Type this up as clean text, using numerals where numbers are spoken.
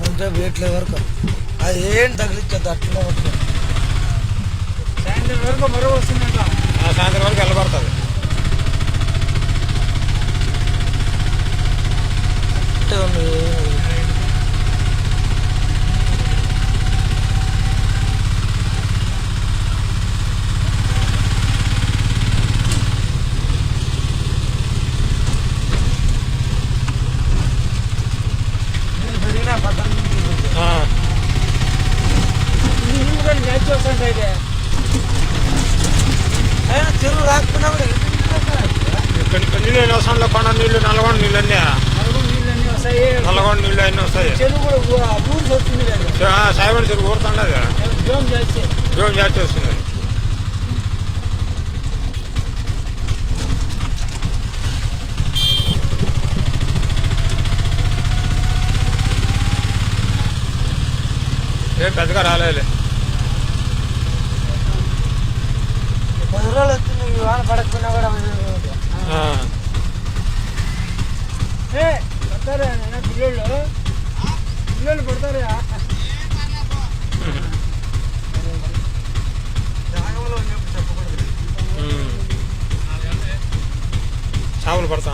ఉంటే వేట్లే వరకు అది ఏం తగిలిచ్చదు అట్లనే వస్తుంది. సాయంత్రం వరకు మరో వస్తుందంట. సాయంత్రం వరకు వెళ్ళబడుతుంది. చెరువు రాకపోయినా కూడా ఇక్కడ నీళ్ళు ఎన్ని వస్తాయి? కొండ నీళ్ళు, నల్లగొండ నీళ్ళు అన్నీ, నల్లగొండ నీళ్ళు అన్నీ వస్తాయి. సాయిబడి చెరువు ఊరుతుండదు, జోన్ జాతి వస్తుంది. ఏం పెద్దగా రాలేదు. 10 రోజులు వచ్చింది వాన పడకపోయినా కూడా పడతారా పిల్లలు పడతారా? చేపలు పడతా